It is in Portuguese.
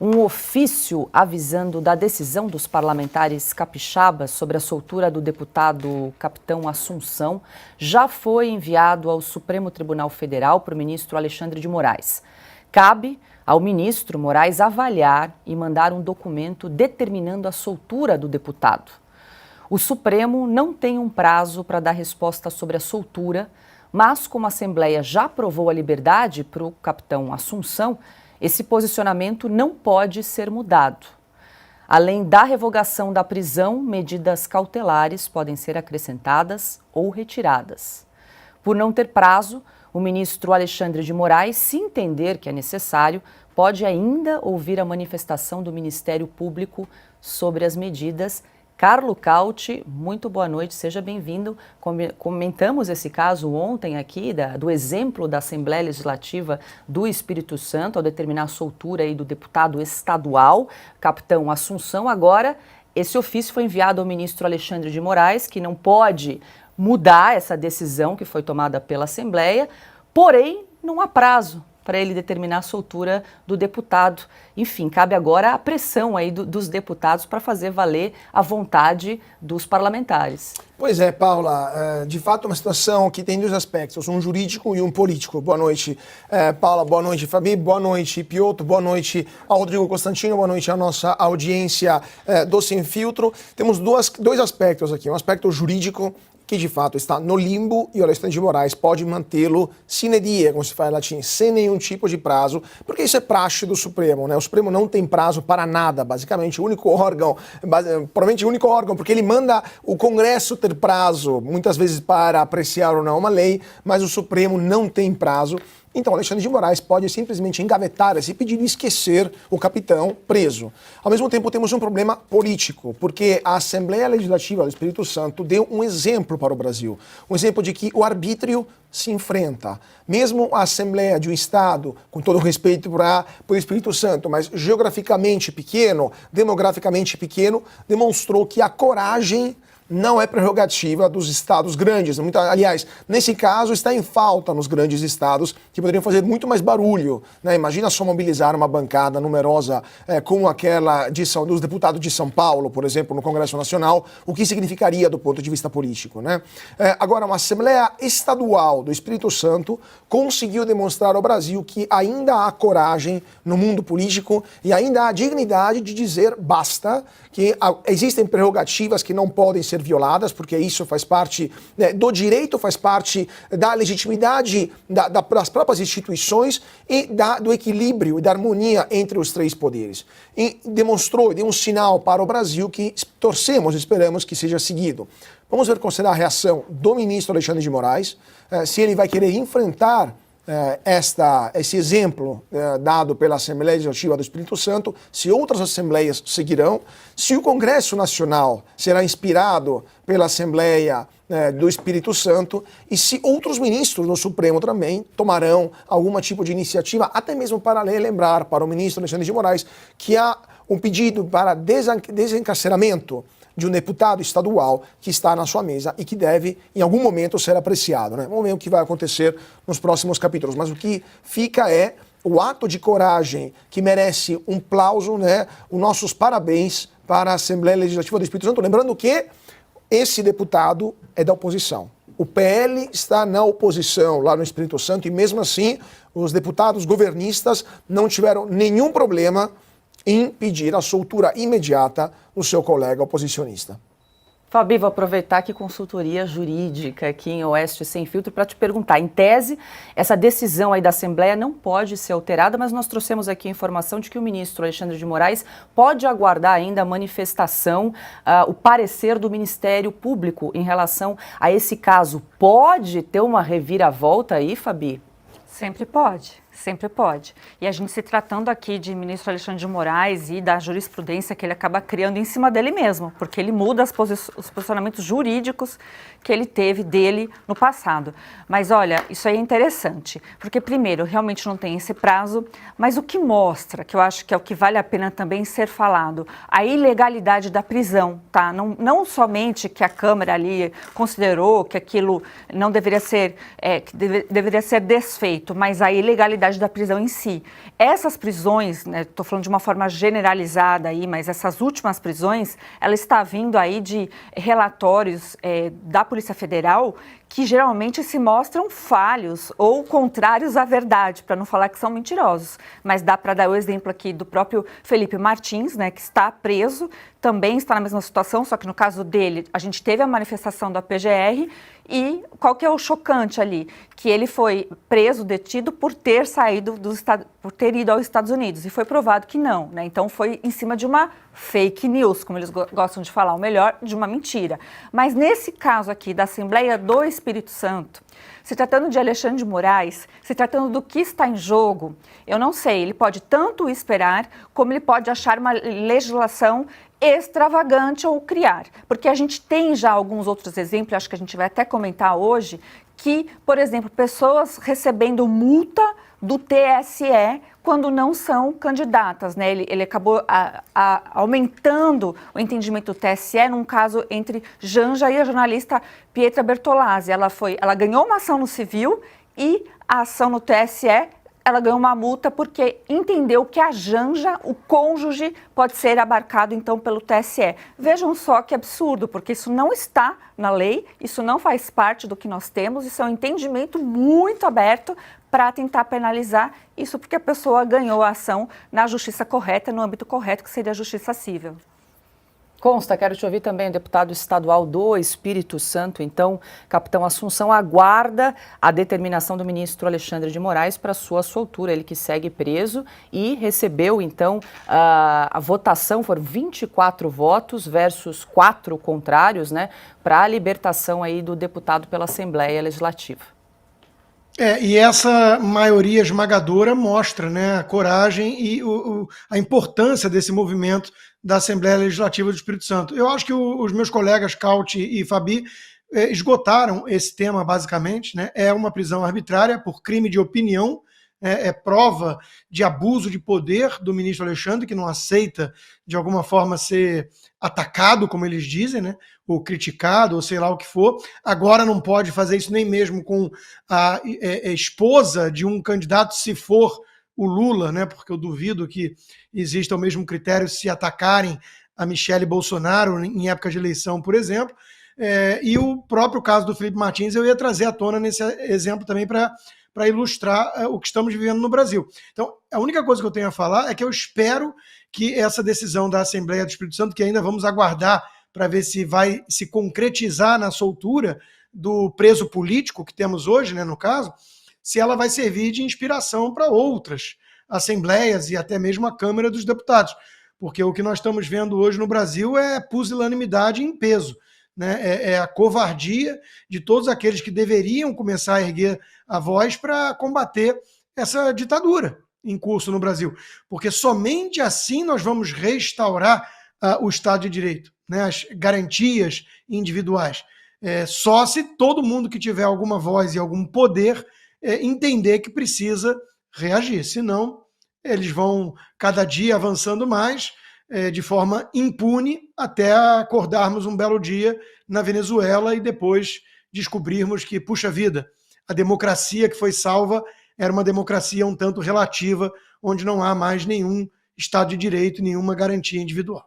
Um ofício avisando da decisão dos parlamentares capixabas sobre a soltura do deputado Capitão Assunção já foi enviado ao Supremo Tribunal Federal por ministro Alexandre de Moraes. Cabe ao ministro Moraes avaliar e mandar um documento determinando a soltura do deputado. O Supremo não tem um prazo para dar resposta sobre a soltura, mas como a Assembleia já aprovou a liberdade para o capitão Assunção, esse posicionamento não pode ser mudado. Além da revogação da prisão, medidas cautelares podem ser acrescentadas ou retiradas. Por não ter prazo, o ministro Alexandre de Moraes, se entender que é necessário, pode ainda ouvir a manifestação do Ministério Público sobre as medidas. Carlo Cauti, muito boa noite, seja bem-vindo. Comentamos esse caso ontem aqui, do exemplo da Assembleia Legislativa do Espírito Santo, ao determinar a soltura aí do deputado estadual, capitão Assunção. Agora, esse ofício foi enviado ao ministro Alexandre de Moraes, que não pode mudar essa decisão que foi tomada pela Assembleia, porém, não há prazo para ele determinar a soltura do deputado. Enfim, cabe agora a pressão aí dos deputados para fazer valer a vontade dos parlamentares. Pois é, Paula, de fato é uma situação que tem dois aspectos, um jurídico e um político. Boa noite, Paula, boa noite, Fabi, boa noite, Piotr, boa noite ao Rodrigo Constantino, boa noite à nossa audiência do Sem Filtro. Temos dois aspectos aqui, um aspecto jurídico, que de fato está no limbo, e o Alexandre de Moraes pode mantê-lo sine die, como se fala em latim, sem nenhum tipo de prazo, porque isso é praxe do Supremo, né? O Supremo não tem prazo para nada, basicamente, o único órgão, provavelmente o único órgão, porque ele manda o Congresso ter prazo, muitas vezes para apreciar ou não uma lei, mas o Supremo não tem prazo. Então, Alexandre de Moraes pode simplesmente engavetar esse pedido e esquecer o capitão preso. Ao mesmo tempo, temos um problema político, porque a Assembleia Legislativa do Espírito Santo deu um exemplo para o Brasil. Um exemplo de que o arbítrio se enfrenta. Mesmo a Assembleia de um Estado, com todo o respeito para o Espírito Santo, mas geograficamente pequeno, demograficamente pequeno, demonstrou que a coragem não é prerrogativa dos estados grandes. Aliás, nesse caso, está em falta nos grandes estados, que poderiam fazer muito mais barulho, né? Imagina só mobilizar uma bancada numerosa como aquela dos deputados de São Paulo, por exemplo, no Congresso Nacional, o que significaria do ponto de vista político, né? Agora, uma Assembleia Estadual do Espírito Santo conseguiu demonstrar ao Brasil que ainda há coragem no mundo político e ainda há dignidade de dizer basta, que existem prerrogativas que não podem ser violadas, porque isso faz parte do direito, faz parte da legitimidade das próprias instituições e do equilíbrio e da harmonia entre os três poderes. E demonstrou, deu um sinal para o Brasil que torcemos e esperamos que seja seguido. Vamos ver qual será a reação do ministro Alexandre de Moraes, se ele vai querer enfrentar esse exemplo dado pela Assembleia Legislativa do Espírito Santo, se outras assembleias seguirão, se o Congresso Nacional será inspirado pela Assembleia do Espírito Santo e se outros ministros do Supremo também tomarão algum tipo de iniciativa, até mesmo para lembrar para o ministro Alexandre de Moraes que há um pedido para desencarceramento de um deputado estadual que está na sua mesa e que deve, em algum momento, ser apreciado, né? Vamos ver o que vai acontecer nos próximos capítulos. Mas o que fica é o ato de coragem que merece um aplauso, né? Os nossos parabéns para a Assembleia Legislativa do Espírito Santo. Lembrando que esse deputado é da oposição. O PL está na oposição lá no Espírito Santo e, mesmo assim, os deputados governistas não tiveram nenhum problema em pedir a soltura imediata do seu colega oposicionista. Fabi, vou aproveitar que consultoria jurídica aqui em Oeste Sem Filtro para te perguntar. Em tese, essa decisão aí da Assembleia não pode ser alterada, mas nós trouxemos aqui a informação de que o ministro Alexandre de Moraes pode aguardar ainda a manifestação, o parecer do Ministério Público em relação a esse caso. Pode ter uma reviravolta aí, Fabi? Sempre pode. Sempre pode. E a gente se tratando aqui de ministro Alexandre de Moraes e da jurisprudência que ele acaba criando em cima dele mesmo, porque ele muda os posicionamentos jurídicos que ele teve dele no passado. Mas olha, isso aí é interessante, porque primeiro, realmente não tem esse prazo, mas o que mostra, que eu acho que é o que vale a pena também ser falado, a ilegalidade da prisão, tá? Não somente que a Câmara ali considerou que aquilo não deveria ser, que deveria ser desfeito, mas a ilegalidade legalidade da prisão em si. Essas prisões, estou falando de uma forma generalizada aí, mas essas últimas prisões, ela está vindo aí de relatórios da Polícia Federal que geralmente se mostram falhos ou contrários à verdade, para não falar que são mentirosos. Mas dá para dar o exemplo aqui do próprio Felipe Martins, que está preso, também está na mesma situação, só que no caso dele, a gente teve a manifestação da PGR e qual que é o chocante ali? Que ele foi preso, detido por ter saído por ter ido aos Estados Unidos e foi provado que não, Então foi em cima de uma fake news, como eles gostam de falar, ou melhor, de uma mentira. Mas nesse caso aqui da Assembleia do Espírito Santo, se tratando de Alexandre de Moraes, se tratando do que está em jogo, eu não sei, ele pode tanto esperar, como ele pode achar uma legislação extravagante ou criar. Porque a gente tem já alguns outros exemplos, acho que a gente vai até comentar hoje, que, por exemplo, pessoas recebendo multa do TSE quando não são candidatas, Ele acabou aumentando o entendimento do TSE num caso entre Janja e a jornalista Pietra Bertolazzi. Ela ganhou uma ação no civil e a ação no TSE, ela ganhou uma multa porque entendeu que a Janja, o cônjuge, pode ser abarcado, então, pelo TSE. Vejam só que absurdo, porque isso não está na lei, isso não faz parte do que nós temos, isso é um entendimento muito aberto para tentar penalizar isso porque a pessoa ganhou a ação na justiça correta, no âmbito correto, que seria a justiça civil. Consta, quero te ouvir também o deputado estadual do Espírito Santo, então, capitão Assunção, aguarda a determinação do ministro Alexandre de Moraes para sua soltura, ele que segue preso e recebeu, então, a votação, foram 24 votos versus 4 contrários, para a libertação aí do deputado pela Assembleia Legislativa. E essa maioria esmagadora mostra, a coragem e a importância desse movimento da Assembleia Legislativa do Espírito Santo. Eu acho que os meus colegas Cauti e Fabi esgotaram esse tema, basicamente. É uma prisão arbitrária por crime de opinião, é prova de abuso de poder do ministro Alexandre, que não aceita, de alguma forma, ser atacado, como eles dizem, ou criticado, ou sei lá o que for. Agora não pode fazer isso nem mesmo com a esposa de um candidato, se for o Lula, porque eu duvido que exista o mesmo critério se atacarem a Michele Bolsonaro em época de eleição, por exemplo. E o próprio caso do Felipe Martins eu ia trazer à tona nesse exemplo também para ilustrar o que estamos vivendo no Brasil. Então, a única coisa que eu tenho a falar é que eu espero que essa decisão da Assembleia do Espírito Santo, que ainda vamos aguardar para ver se vai se concretizar na soltura do preso político que temos hoje, no caso, se ela vai servir de inspiração para outras assembleias e até mesmo a Câmara dos Deputados. Porque o que nós estamos vendo hoje no Brasil é pusilanimidade em peso. É a covardia de todos aqueles que deveriam começar a erguer a voz para combater essa ditadura em curso no Brasil. Porque somente assim nós vamos restaurar o Estado de Direito, as garantias individuais. Só se todo mundo que tiver alguma voz e algum poder entender que precisa reagir. Senão, eles vão cada dia avançando mais de forma impune até acordarmos um belo dia na Venezuela e depois descobrirmos que, puxa vida, a democracia que foi salva era uma democracia um tanto relativa, onde não há mais nenhum Estado de Direito, nenhuma garantia individual.